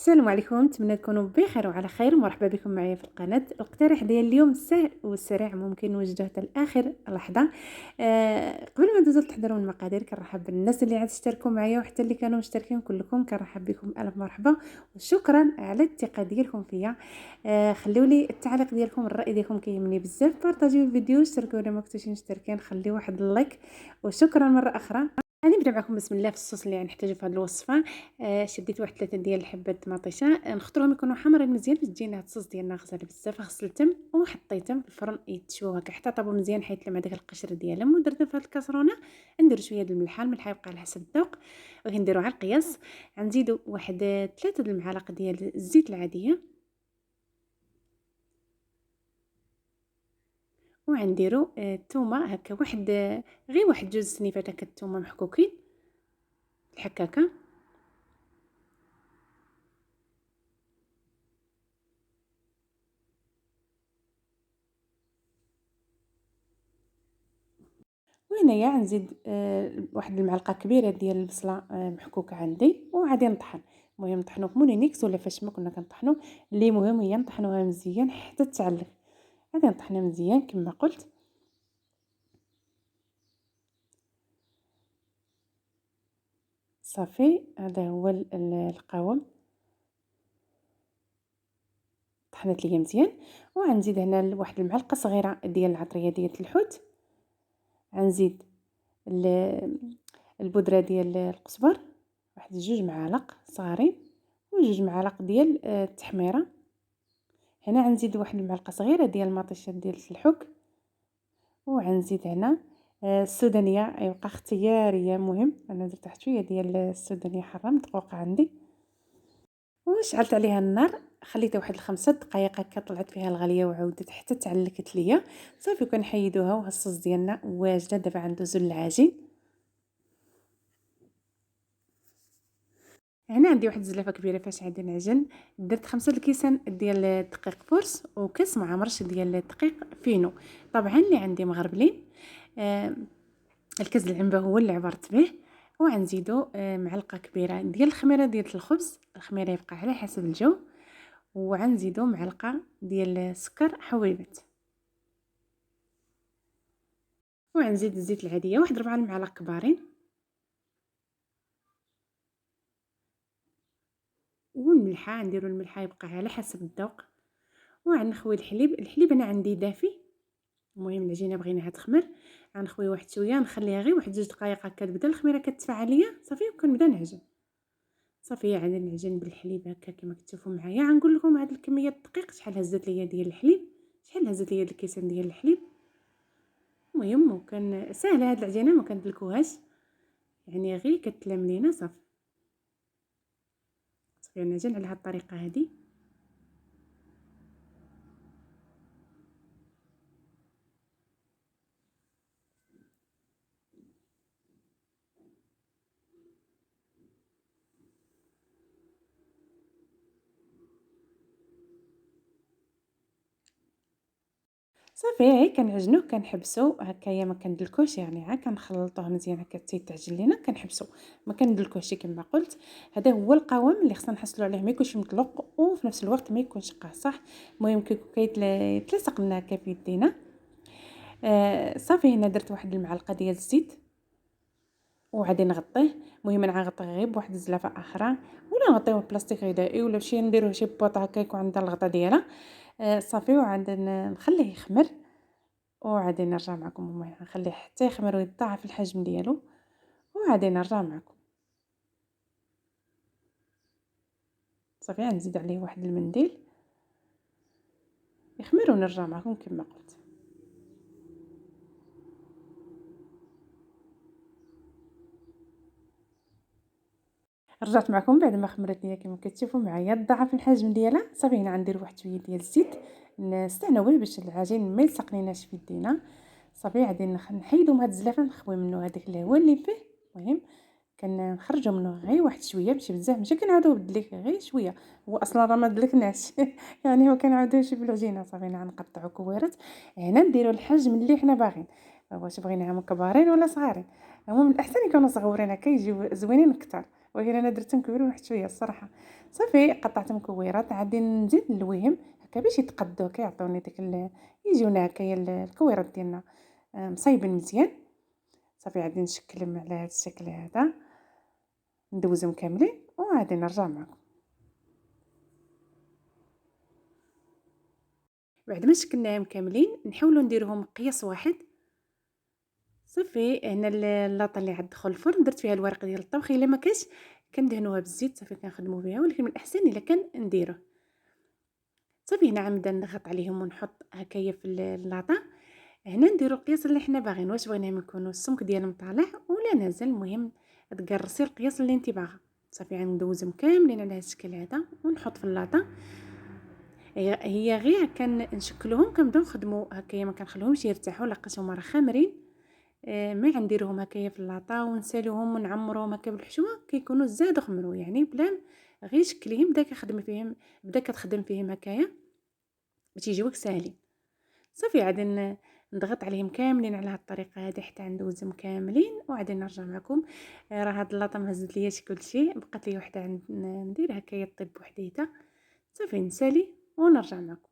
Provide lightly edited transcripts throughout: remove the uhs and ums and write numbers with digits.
السلام عليكم، نتمنى تكونوا بخير وعلى خير. مرحبا بكم معايا في القناه. الاقتراح ديال اليوم سهل والسريع، ممكن نوجده حتى لاخر لحظه. قبل ما ندوزو لتحضيروا المقادير، كنرحب بالناس اللي عاد اشتركوا معايا وحتى اللي كانوا مشتركين، كلكم كنرحب بكم الف مرحبا وشكرا على الثقه ديالكم فيا. خليوا لي التعليق ديالكم، الراي ديالكم كيهمني بزاف. بارطاجيو الفيديو، اشتركوا الا ما كنتوش مشتركين، خليوا واحد اللايك وشكرا مره اخرى. غادي نبدا معكم بسم الله في الصوص اللي غنحتاجو في هذه الوصفه. شديت واحد 3 ديال الحبات الطماطيشه، نختارهم يكونوا حمرين مزيان باش تجينا هاد الصوص ديالنا غزال بزاف. غسلتهم وحطيتهم في الفرن يتشووا هكا حتى طابوا مزيان، حيت لما داك القشر ديالهم. ودرتهم في هاد الكاسرونه، ندير شويه د الملح يبقى على حسب الذوق، وغنديروا على القياس. غنزيدوا واحد 3 د المعالق ديال الزيت العاديه، وغنديروا الثومه هكا واحد غير واحد 2 سنيفات هكا الثومه محكوكين الحكاكه. وهنايا غنزيد واحد المعلقه كبيره ديال البصله محكوكه عندي، وغادي نطحن. المهم نطحنو في مولينيكس ولا فاش ما كنا كنطحنو، اللي مهم هي نطحنوها مزيان حتى تعلق. غادي نطحنها مزيان كما قلت. صافي، هذا هو القوام. طحنت ليا مزيان. وغنزيد هنا واحد المعلقه صغيره ديال العطريه ديال الحوت. غنزيد البودره ديال القزبر، واحد 2 معالق صغارين، و2 معالق ديال التحميره. هنا غنزيد واحد المعلقه صغيره ديال المطيشه ديال الحك. وغنزيد هنا السودانيه، يبقى اختياريه. مهم انا درت واحد شويه ديال السودانيه حاره مدقوقه عندي، وشعلت عليها النار. خليتها واحد 5 دقائق هكا، طلعت فيها الغليه وعاودت حتى تعلكت ليا. صافي كنحيدوها، وها الصوص ديالنا واجده. دابا غندوزو للعجين. هنا عندي واحد الزلافه كبيره فاش غادي نعجن. درت 5 الكيسان ديال الدقيق فورس، وكاس مع مرش ديال الدقيق فينو. طبعا اللي عندي مغربلين، الكاس العنبه هو اللي عبرت به. وغنزيدو معلقه كبيره ديال الخميره ديال الخبز. الخميره يبقى على حسب الجو. وغنزيدو معلقه ديال السكر حويبات. وغنزيد الزيت العاديه واحد 4 المعالق كبارين. والملحه نديرو الملحه يبقى على حسب الذوق. وغنخوي الحليب انا عندي دافي. المهم العجينه بغيناها تخمر، غنخوي واحد شويه، نخليها غير واحد 2 دقائق هكا تبدا الخميره كتفاعل ليا. صافي وكنبدا نعجن. صافي عاد نعجن بالحليب هكا كما كتشوفوا معايا. غنقول لكم هاد الكميه الدقيق شحال هزت ليا ديال الحليب، شحال هزت ليا الكيسان ديال الحليب. المهم وكان ساهله هاد العجينه، ما كندلكوهاش، يعني غير كتلام لينا. صافي صافي نعجن على هاد الطريقه هذه. صافي هي كنعجنوه، كنحبسو هكايا، ما كندلكوش، يعني عا كنخلطوه مزيان هكا حتى يتعجن لينا. كنحبسو، ما كندلكوش كما قلت. هذا هو القوام اللي خصنا نحصلوا عليه، ما يكونش مطلق وفي نفس الوقت ما يكونش قاصح. المهم كيتلصق لنا هكا في يدينا. صافي هنا درت واحد المعلقه ديال الزيت وغادي نغطيه. المهم انا غنغطيه غير بواحد الزلافه اخرى، ولا نغطيوه بلاستيك غذائي، ولا شي نديروه شي بوط هكا يكون عندها الغطا ديالها. صافي وعاد نخليه يخمر. وعادي نرجع معكم. المهم نخليه حتى يخمر ويتضاعف الحجم ديالو، وعادي نرجع معكم. صافي غنزيد عليه واحد المنديل يخمر ونرجع معكم كما قلت. رجعت معكم بعد ما خمرت ليا كما كتشوفوا معايا، ضاعف الحجم ديالها. صافي هنا غندير واحد شويه ديال الزيت، نستعناو باش العجين ما يلصق ليناش في يدينا. صافي غادي نحيدو من هاد الزلافه، نخوي منه هذاك الهواء اللي فيه. المهم كنخرجوا منه غير واحد شويه، ماشي بزاف، ماشي كنعاودو بدلك غير شويه. هو اصلا راه ما دلكناش يعني هو كنعاودوش بالعجينه. صافي نقطعوا كوارات. هنا نديروا الحجم اللي حنا باغيين، واش بغيناهم كبارين ولا صغارين. هما من الاحسن يكونوا صغورين هكا يجيو زوينين اكثر. ولكن انا درت مكبرين واحد شويه الصراحه. صافي قطعت مكورات غادي نزيد نلويهم هكا باش يتقدوا كيعطوني داك يجيونا هكايا الكويرات ديالنا مصايبين مزيان. صافي غادي نشكلهم على هذا الشكل هذا، ندوزهم كاملين وغادي نرجع معكم. بعد ما شكلناهم كاملين نحاولوا نديروهم قياس واحد. صافي هنا اللاطه اللي عاد دخل الفرن درت فيها الورق ديال الطبخ، الا ما كانش كندهنوها بالزيت صافي كنخدموا بها، ولكن من الاحسن الا كان نديروه. صافي هنا عمدا نضغط عليهم ونحط هكايا في اللاطه. هنا نديرو القياس اللي حنا باغيين، واش بغيناهم يكونوا السمك ديالهم طالع ولا نازل، المهم تقرصي القياس اللي انت باغا. صافي غندوزهم كاملين على هذا الشكل هذا ونحط في اللاطه. هي غير كنشكلوهم كنبداو نخدموا هكايا، ما كنخليهمش يرتاحوا لقيتهم راه خامرين. ملي غنديروهم هكايا في اللاطه ونسالوهم ونعمروهم هكا بالحشوه كيكونوا زاد خمروا، يعني بلا غير شكليهم بدا كخدم فيهم، بدا كتخدم فيهم هكايا باش يجيوك ساهلين. صافي عاد نضغط عليهم كاملين على هاد الطريقه هذه حتى ندوزهم كاملين وعاد نرجع معكم. راه هاد اللاطه ما هزت لياش كلشي، بقات لي وحده ندير هكايا طيب بوحديتها. صافي نسالي ونرجع معكم.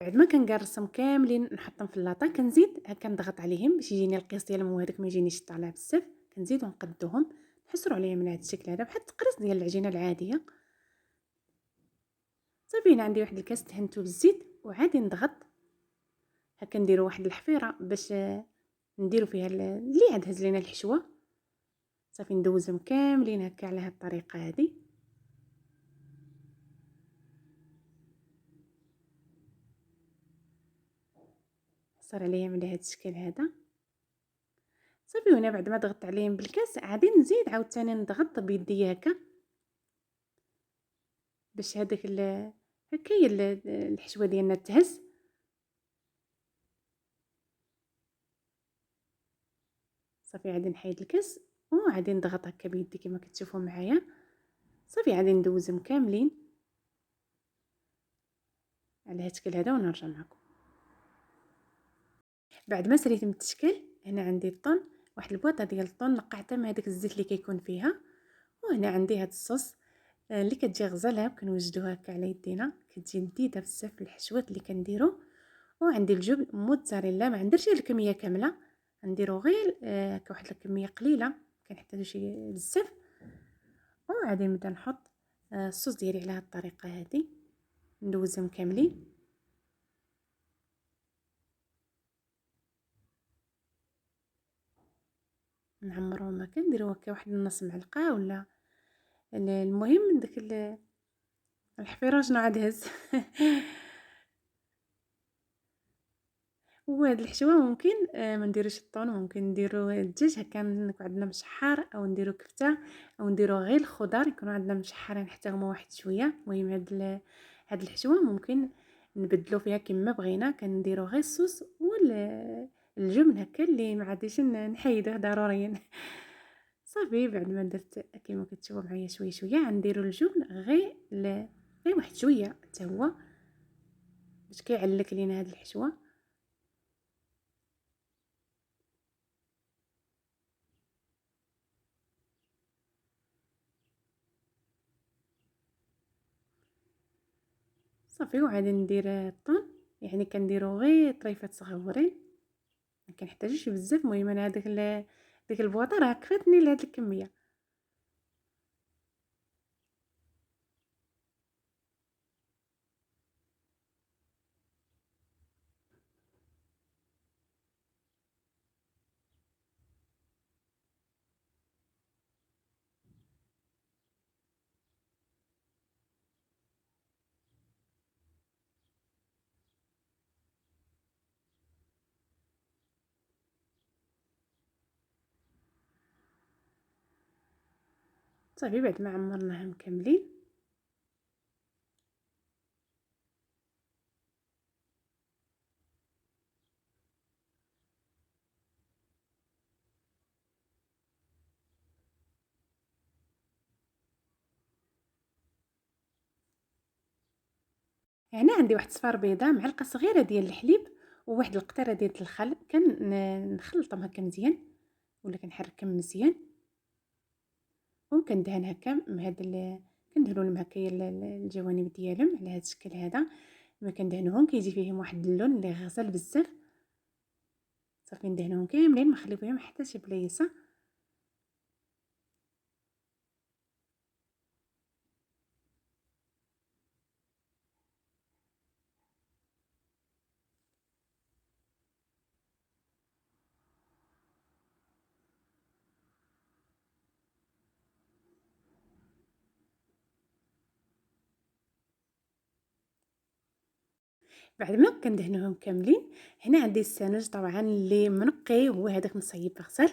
بعد ما كنقرصهم كاملين نحطهم في اللاطه كنزيد هكا نضغط عليهم باش يجيني القياس ديالهم وهذاك ما يجينيش طالع بزاف. كنزيد ونقدوهم نحسروا عليهم من هذا الشكل هذا بحال التقريص ديال العجينه العاديه. صافي هنا عندي واحد الكاس دهنته بالزيت وعادي نضغط هكا نديروا واحد الحفيره باش نديروا فيها اللي عاد هز لينا الحشوه. صافي ندوزهم كاملين هكا على هذه الطريقه هذه. صار عليهم على هذا الشكل هذا. صافي هنا بعد ما ضغطت عليهم بالكاس عادي نزيد عاوتاني نضغط بيدي هكا باش هذاك هكايا الحشوه ديالنا تهز. صافي عادي نحيد الكاس وعادي نضغط هكا بيدي كما كتشوفوا معايا. صافي عادي ندوزهم كاملين على هذا الشكل هذا ونرجع معكم. بعد ما ساليت من التشكيل هنا عندي الطون، واحد البواطه ديال الطون نقعتها مع داك الزيت اللي كيكون فيها. وهنا عندي هاد الصوص اللي كتجي غزاله كنوجدوها هكا على يدينا، كتجي لذيذه بزاف الحشوات اللي كنديرو. وعندي الجبن موتزاريلا، ما نديرش الكميه كامله، نديرو غير هكا واحد الكميه قليله كنحتاجو شي بزاف. وعادي نبدا نحط الصوص ديالي على هاد الطريقه هذه ندوزهم كاملين. نعمروهم هكا نديرو هكا واحد نص معلقه ولا المهم داك الحفيره شنو عاد هز. وهاد الحشوه ممكن ما نديروش الطون، ممكن نديرو الدجاج هكا يكون عندنا مشحر، او نديرو كفته، او نديرو غير الخضر يكونوا عندنا مشحرين حتى هما واحد شويه. المهم هاد الحشوه ممكن نبدلو فيها كما بغينا، كنديرو غير الصوص والجبن هكا اللي ما عادش نحيدوه ضروريا. صافي بعد ما درت كما كتشوفوا معايا شويه شويه غنديروا الجبن غير واحد شويه حتى هو باش كيعلك لينا هاد الحشوه. صافي وعادي ندير الطون، يعني كنديرو غير طريفات صغيورين ما كنحتاجوش بزاف. المهم انا ديك البواطه راه كفاتني لهاد الكميه. صافي بعد ما عمرناهم كاملين هنا عندي واحد صفار بيضه، معلقه صغيره ديال الحليب، وواحد القطره ديال الخل نخلطهم هكا مزيان ولا كنحركهم مزيان وكندهن هكا مع كندهنوا لهم هكايا الجوانب ديالهم على هذا الشكل هذا. ما كندهنوهم كيجي فيهم واحد اللون اللي غزال بزاف. صافي ندهنوهم كاملين ما نخليو فيهم حتى شي بليصه. بعد ما كندهنوهم كاملين هنا عندي السانوج طبعا اللي منقي هو هذاك مصيب غسل.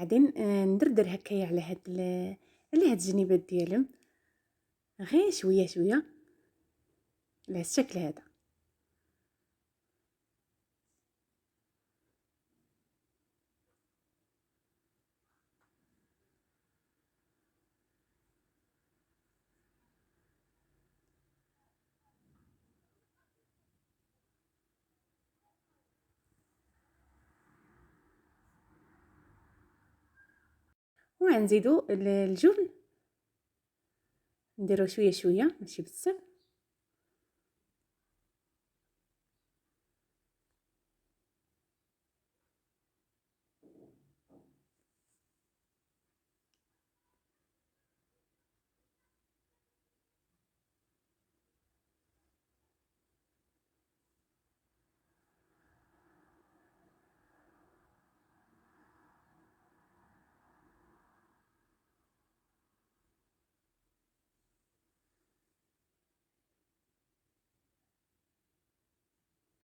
غادي ندردر هكايا على هاد الجنيبات ديالهم غير شويه شويه على الشكل هذا. وغنزيدو الجبن نديرو شويه شويه ماشي بزاف.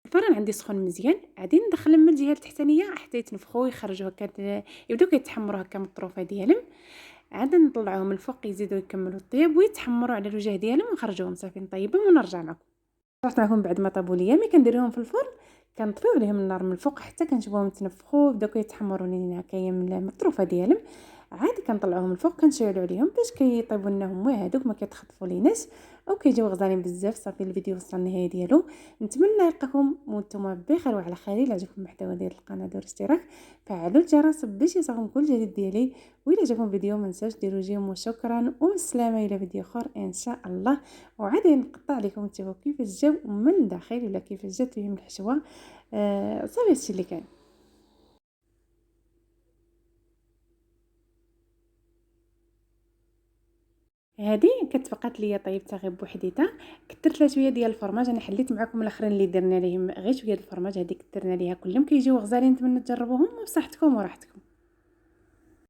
الفرن عندي سخون مزيان غادي ندخلهم من الجهه التحتانيه حتى يتنفخوا ويخرجوا هكا يبداو كيتحمروا هكا من الطروفه ديالهم. عاد نطلعوهم الفوق يزيدوا يكملوا الطياب ويتحمروا على الوجه ديالهم ونخرجوهم صافي نطيبهم ونرجع معكم. رجعت معكم بعد ما طابوا ليا ملي كنديرهم في الفرن كنطفيو عليهم النار من الفوق حتى كنشوفوهم تنفخوا بداو كيتحمروا لينا هكايا من الطروفه ديالهم. عاد كنطلعوهم الفوق كنشعلوا عليهم باش كيطيبوا لنا هما هذوك ما كيتخطفوا ليناش او كيجيو غزالين بزاف. صافي الفيديو وصل للنهايه ديالو. نتمنى نلقاكم وانتم بخير وعلى خير. الا عجبكم المحتوى ديال القناه ديروا اشتراك فعلوا الجرس باش يوصلكم كل جديد ديالي. والا عجبكم الفيديو ما تنساوش ديروا جيم وشكرا والسلامه الى فيديو اخر ان شاء الله. وعادي نقطع لكم تشوفوا كيفاش جاو من الداخل ولا كيفاش جات فيهم الحشوه. صافي هادشي اللي كان. هذه كتبقات ليا طيبتها غير بوحديتها. كثرت لها شويه ديال الفرماج. انا حليت معكم الاخرين اللي درنا ليهم غير شويه ديال الفرماج. هذيك درنا ليها كلهم كيجيو غزالين. نتمنى تجربوهم بصحتكم وراحتكم.